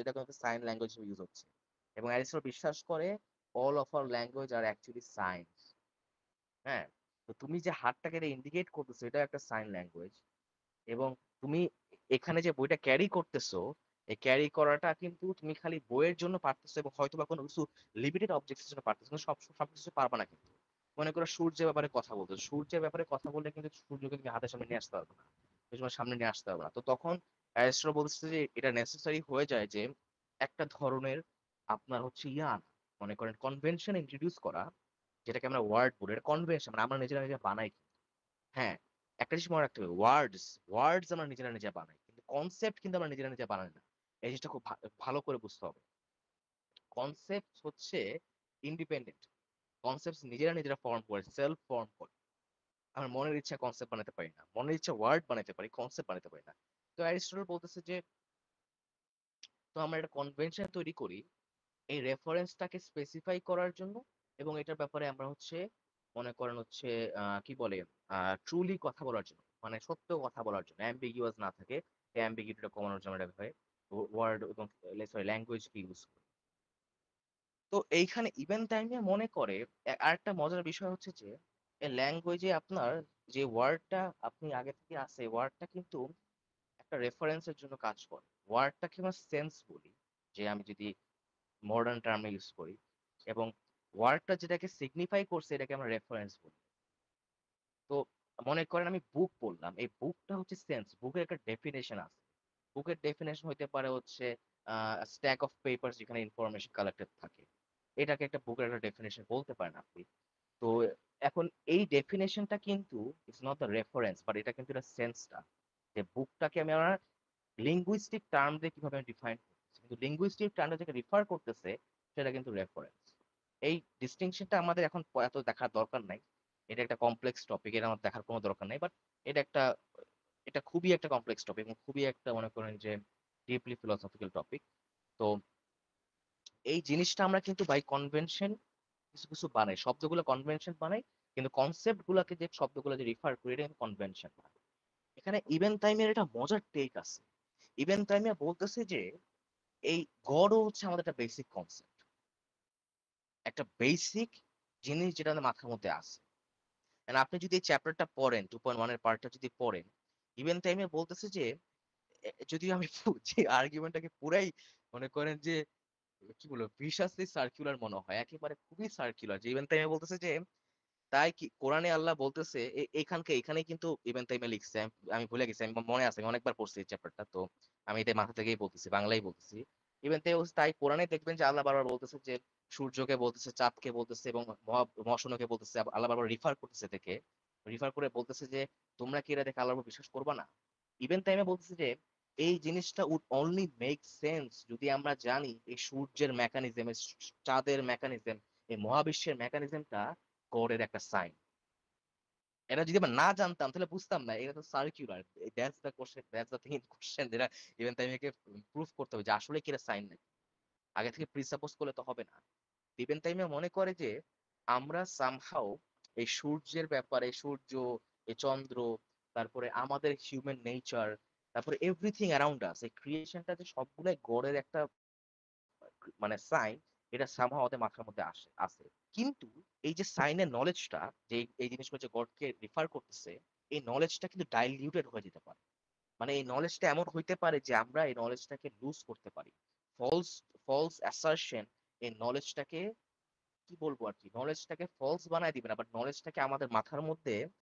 এটা কিন্তু sign language হিসেবে ইউজ হচ্ছে। এবং অ্যারিস্টটল বিশ্বাস করে all of our language are actually science. হ্যাঁ, তো তুমি যে হাতটাকে ইন্ডিকেট করতেছো এটা একটা সাইন ল্যাঙ্গুয়েজ। এবং তুমি এখানে যে বইটা ক্যারি করতেছো, এই ক্যারি করাটা কিন্তু তুমি খালি বইয়ের জন্য পারতেছো এবং হয়তো বা কোনো কিছু লিমিটেড অবজেক্টের জন্য পারতেছো, কিন্তু সবকিছু পারবা না কিন্তু। মনে করো সূর্যের ব্যাপারে কথা বলতো, সূর্যের ব্যাপারে কথা বললে কিন্তু সূর্যকে তুমি হাতের সামনে নিয়ে আসতে পারবে না, তোমার সামনে নিয়ে আসতে পারবে না। তো তখন অ্যারিস্টটল বলছে যে এটা নেসেসারি হয়ে যায় যে একটা ধরনের আপনার হচ্ছে আনা, মনে করেন কনভেনশন ইন্ট্রোডিউস করা, যেটাকে আমরা ওয়ার্ড বলি, এটা কনভেনশন, মানে আমরা নিজেরা নিজে বানাই। হ্যাঁ, একটা জিনিস মনে রাখতে হবে, ওয়ার্ডস ওয়ার্ডস আমরা নিজেরা নিজে বানাই, কিন্তু কনসেপ্ট কিন্তু আমরা নিজেরা নিজে বানাই না। এই জিনিসটা খুব ভালো করে বুঝতে হবে। কনসেপ্ট হচ্ছে ইন্ডিপেন্ডেন্ট, কনসেপ্ট নিজেরা নিজেরা ফর্ম করে, সেলফ ফর্ম করে। আমার মনের ইচ্ছা কনসেপ্ট বানাতে পারি না, মনের ইচ্ছা ওয়ার্ড বানাতে পারি, কনসেপ্ট বানাতে পারি না। তো অ্যারিস্টটল বলতেছে যে তো আমরা একটা কনভেনশন তৈরি করি এই রেফারেন্সটাকে স্পেসিফাই করার জন্য, এবং এটার ব্যাপারে আমরা হচ্ছে মনে করেন হচ্ছে কি বলে ট্রুলি কথা বলার জন্য, মানে সত্য কথা বলার জন্য, অ্যাম্বিগুয়াস না থাকে, এই অ্যাম্বিগুইটিটা কমানোর জন্য এটা হয় ওয়ার্ড এবং সরি ল্যাঙ্গুয়েজকে ইউজ করে। তো এইখানে ইভেন টাইমে মনে করে আরেকটা মজার বিষয় হচ্ছে যে এই ল্যাঙ্গুয়েজে আপনার যে ওয়ার্ডটা আপনি আগে থেকে আছে, ওয়ার্ডটা কিন্তু একটা রেফারেন্সের জন্য কাজ করে। ওয়ার্ডটাকে আমরা সেন্স বলি, যে আমি যদি মডার্ন টার্মে ইউজ করি, এবং ওয়ার্ডটা যেটাকে সিগনিফাই করছে এটাকে আমরা রেফারেন্স বলি। তো মনে করেন আমি বুক বললাম, এই বুকটা হচ্ছে সেন্স, বুকের একটা ডেফিনেশন আছে। বুকের ডেফিনেশন হইতে পারে হচ্ছে স্ট্যাক অফ পেপার যেখানে ইনফরমেশন কালেক্টেড থাকে, এটাকে একটা বুকের একটা ডেফিনেশন বলতে পারেন আপনি। তো এখন এই ডেফিনেশনটা কিন্তু it's not the reference, but এটা কিন্তু এটা সেন্সটা, যে বুকটাকে আমি আমার লিঙ্গুইস্টিক টার্ম দিয়ে কিভাবে ডিফাইন করতেছি, কিন্তু লিঙ্গুইস্টিক টার্মটা যেটা রিফার করতেছে সেটা কিন্তু রেফারেন্স। এই ডিস্টিংশনটা আমাদের এখন এত দেখার দরকার নাই, এটা একটা কমপ্লেক্স টপিক, এটা আমার দেখার কোনো দরকার নাই, বাট এটা একটা, এটা খুবই একটা কমপ্লেক্স টপিক এবং খুবই একটা মনে করেন যে ডিপলি ফিলোসফিক্যাল টপিক। তো এই জিনিসটা আমরা কিন্তু বাই কনভেনশন কিছু কিছু বানাই, শব্দগুলো কনভেনশন বানাই, কিন্তু কনসেপ্ট গুলাকে যে শব্দগুলো যে রিফার করি এটা কনভেনশন বানাই। এখানে ইভেন টাইমের এটা মজার টেক আছে। ইভেন টাইমে বলতেছে যে এই গডও হচ্ছে আমাদের একটা বেসিক কনসেপ্ট, একটা বেসিক জিনিস যেটা আমাদের মাথার মধ্যে আছে। And আপনি যদি এই চ্যাপ্টারটা পড়েন, 2.1 এর পার্টটা যদি পড়েন, ইভেন টাইমে বলতেছে যে যদি আমি যে আর্গুমেন্টটাকে পুরাই মনে করেন যে কি বলবো ভিসাসলি সার্কুলার মনে হয়, একেবারে খুবই সার্কুলার, যে ইভেন টাইমে বলতেছে যে তাই কি কোরআনে আল্লাহ বলতেছে এখানে কিন্তু ইভেন টাইমে লিখছে, আমি ভুলে গেছি, আমি মনে আছে, আমি অনেকবার পড়ছি এই চ্যাপ্টারটা, তো আমি এটা মাথা থেকেই বলতেছি, বাংলাই বলতেছি। ইভেন তাই কোরআনে দেখবেন যে আল্লাহ বারবার বলতেছে যে সূর্যকে বলতেছে, চাঁদকে বলতেছে এবং মহাশূন্যকে বলতেছে, আল্লাহ বারবার রিফার করতেছে, থেকে রিফার করে বলতেছে যে তোমরা কি এটা দেখে আল্লাহর উপর বিশ্বাস করবা না। ইভেন টাইমে বলতেছে যে এই জিনিসটা উড অনলি মেক সেন্স যদি আমরা জানি এই সূর্যের মেকানিজম, চাঁদের মেকানিজম, এই মহাবিশ্বের মেকানিজমটা গডের একটা সাইন। এটা যদি আমরা না জানতাম তাহলে বুঝতাম না, এটা তো circular. That's the question, that's the thing question, যেটা ইভেন টাইমকে প্রুফ করতে হবে যে আসলে কি এটা সাইন নাকি, আগে থেকে প্রিসাপোজ করলে তো হবে না। ইভেন টাইমে মনে করে যে আমরা সামহাও এই সূর্যের ব্যাপারে, সূর্য, এই চন্দ্র, তারপরে আমাদের হিউম্যান নেচার, তারপরে এভরিথিং অ্যারাউন্ড আস, এই ক্রিয়েশনটা যে সবগুলাই গডের একটা মানে সাইন, এটা সামহাও আমাদের মাথার মধ্যে আসে। কিন্তু এই যে সাইনের নলেজটা, যে এই জিনিসগুলো যে গডকে রিফার করতেছে, এই নলেজটা কিন্তু ডাইলিউটেড হয়ে যেতে পারে। মানে এই নলেজটা এমন হইতে পারে যে আমরা এই নলেজটাকে লুজ করতে পারি। ফলস ফলস অ্যাসারশন এই নলেজটাকে কি বলবো আর কি, নলেজটাকে ফলস বানায় দিবে না, বাট নলেজটাকে আমাদের মাথার মধ্যে